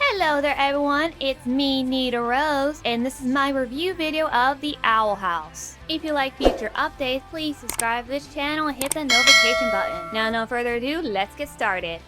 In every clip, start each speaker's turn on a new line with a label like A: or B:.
A: Hello there everyone, it's me, Nita Rose, and this is my review video of The Owl House. If you like future updates, please subscribe to this channel and hit the notification button. Now no further ado, let's get started.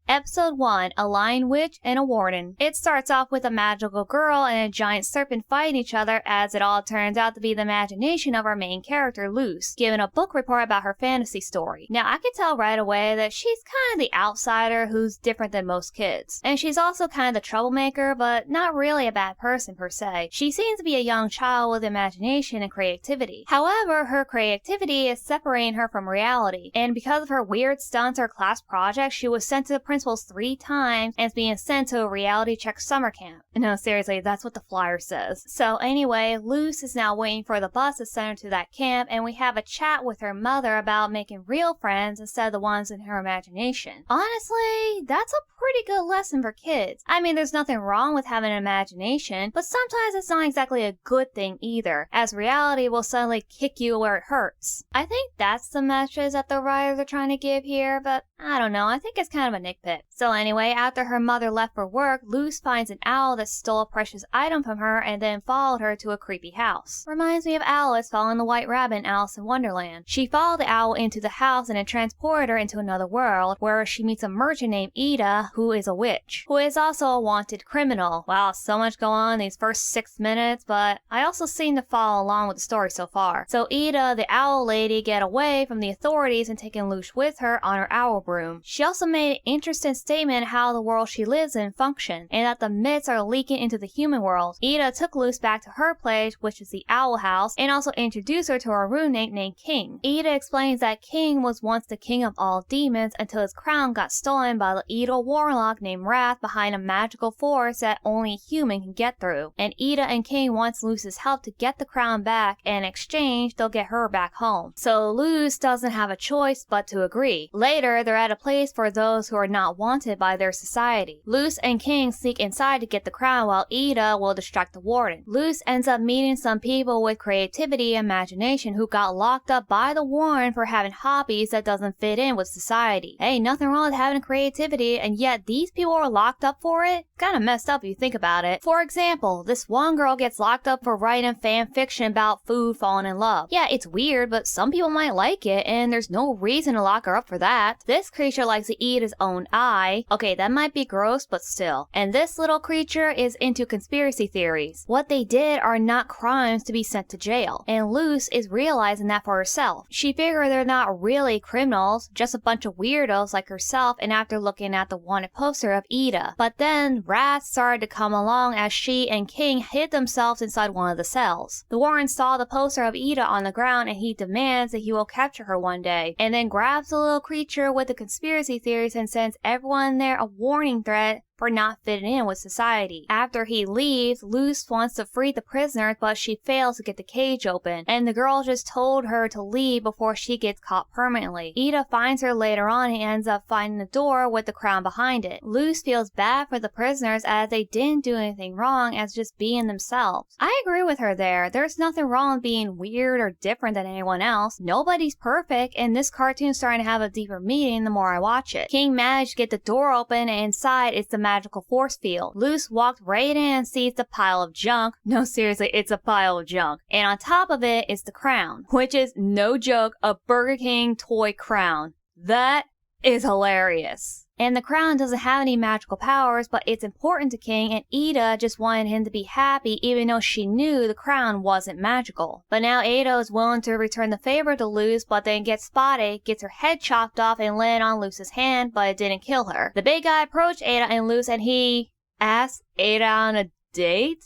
A: Episode 1, A Lion Witch and a Warden. It starts off with a magical girl and a giant serpent fighting each other, as it all turns out to be the imagination of our main character, Luce, giving a book report about her fantasy story. Now I could tell right away that she's kind of the outsider who's different than most kids. And she's also kind of the troublemaker, but not really a bad person per se. She seems to be a young child with imagination and creativity. However, her creativity is separating her from reality, and because of her weird stunts or class projects, she was sent to the principal's 3 times and is being sent to a reality check summer camp. No, seriously, that's what the flyer says. So anyway, Luce is now waiting for the bus to send her to that camp, and we have a chat with her mother about making real friends instead of the ones in her imagination. Honestly, that's a pretty good lesson for kids. I mean, there's nothing wrong with having an imagination, but sometimes it's not exactly a good thing either, as reality will suddenly kick you where it hurts. I think that's the message that the writers are trying to give here, but I don't know, I think it's kind of a nitpick. So anyway, after her mother left for work, Luce finds an owl that stole a precious item from her and then followed her to a creepy house. Reminds me of Alice following the White Rabbit in Alice in Wonderland. She followed the owl into the house and it transported her into another world, where she meets a merchant named Ida, who is a witch, who is also a wanted criminal. Wow, so much going on in these first 6 minutes, but I also seem to follow along with the story so far. So Ida, the owl lady, get away from the authorities and taking Luce with her on her owl broom. She also made an interesting statement how the world she lives in functions, and that the myths are leaking into the human world. Ida took Luce back to her place, which is the Owl House, and also introduced her to a roommate named King. Ida explains that King was once the king of all demons until his crown got stolen by the evil warlock named Wrath behind a magical force that only a human can get through. And Ida and King wants Luce's help to get the crown back, and in exchange they'll get her back home. So Luce doesn't have a choice but to agree. Later, they're at a place for those who are not wanted by their society. Luce and King sneak inside to get the crown while Ida will distract the warden. Luce ends up meeting some people with creativity and imagination who got locked up by the warden for having hobbies that doesn't fit in with society. Hey, nothing wrong with having creativity, and yet these people are locked up for it? Kinda messed up if you think about it. For example, this one girl gets locked up for writing fan fiction about food falling in love. Yeah, it's weird, but some people might like it, and there's no reason to lock her up for that. This creature likes to eat his own eye. Okay, that might be gross, but still. And this little creature is into conspiracy theories. What they did are not crimes to be sent to jail, and Luce is realizing that for herself. She figured they're not really criminals, just a bunch of weirdos like herself, and after looking at the wanted poster of Ida. But then rats started to come along as she and King hid themselves inside one of the cells. The warden saw the poster of Ida on the ground, and he demands that he will capture her one day, and then grabs the little creature with the conspiracy theories and sends everyone there a warning threat for not fitting in with society. After he leaves, Luce wants to free the prisoner, but she fails to get the cage open, and the girl just told her to leave before she gets caught permanently. Ida finds her later on and ends up finding the door with the crown behind it. Luce feels bad for the prisoners as they didn't do anything wrong as just being themselves. I agree with her there. There's nothing wrong with being weird or different than anyone else. Nobody's perfect, and this cartoon's starting to have a deeper meaning the more I watch it. King managed to get the door open, and inside it's the magical force field. Luce walked right in and sees the pile of junk. No, seriously, it's a pile of junk. And on top of it is the crown, which is, no joke, a Burger King toy crown. That is hilarious. And the crown doesn't have any magical powers, but it's important to King, and Ida just wanted him to be happy even though she knew the crown wasn't magical. But now Ada is willing to return the favor to Luce, but then gets spotted, gets her head chopped off and landed on Luce's hand, but it didn't kill her. The big guy approached Ada and Luce, and he asked Ada on a date?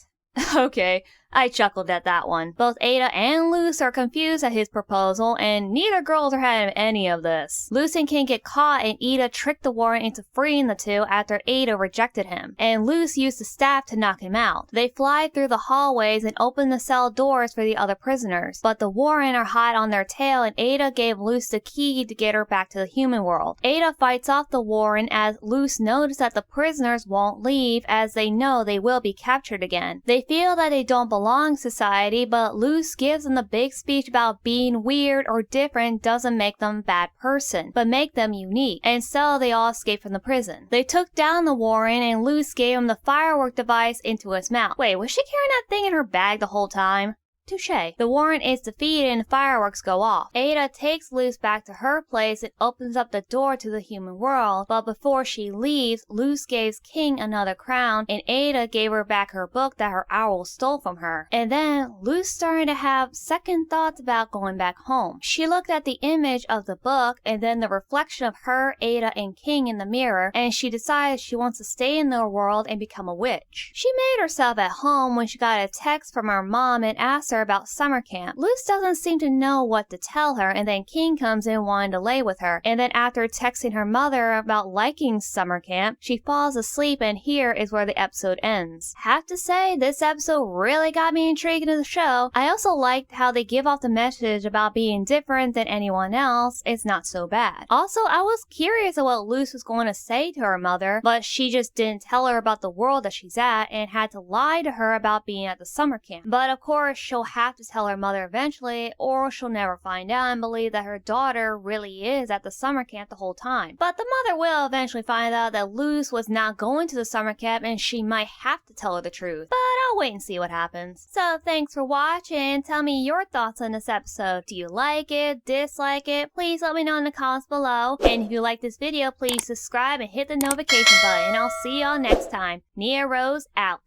A: Okay, I chuckled at that one. Both Ada and Luce are confused at his proposal, and neither girls are having any of this. Luce and King get caught, and Ada tricked the warden into freeing the two after Ada rejected him, and Luce used the staff to knock him out. They fly through the hallways and open the cell doors for the other prisoners, but the warden are hot on their tail, and Ada gave Luce the key to get her back to the human world. Ada fights off the warden as Luce notices that the prisoners won't leave, as they know they will be captured again. They feel that they don't belong belong to society, but Luz gives them the big speech about being weird or different doesn't make them a bad person, but make them unique, and so they all escape from the prison. They took down the Warden, and Luz gave him the firework device into his mouth. Wait, was she carrying that thing in her bag the whole time? Touché. The Warden is defeated and fireworks go off. Ada takes Luz back to her place and opens up the door to the human world, but before she leaves, Luz gives King another crown, and Ada gave her back her book that her owl stole from her. And then Luz started to have second thoughts about going back home. She looked at the image of the book and then the reflection of her, Ada, and King in the mirror, and she decided she wants to stay in their world and become a witch. She made herself at home when she got a text from her mom and asked her about summer camp. Luz doesn't seem to know what to tell her, and then King comes in wanting to lay with her, and then after texting her mother about liking summer camp, she falls asleep, and here is where the episode ends. Have to say, this episode really got me intrigued into the show. I also liked how they give off the message about being different than anyone else. It's not so bad. Also, I was curious of what Luz was going to say to her mother, but she just didn't tell her about the world that she's at and had to lie to her about being at the summer camp. But of course, she'll have to tell her mother eventually, or she'll never find out and believe that her daughter really is at the summer camp the whole time. But the mother will eventually find out that Luz was not going to the summer camp and she might have to tell her the truth. But I'll wait and see what happens. So thanks for watching. Tell me your thoughts on this episode. Do you like it? Dislike it? Please let me know in the comments below. And if you like this video, please subscribe and hit the notification button. I'll see y'all next time. Nia Rose out.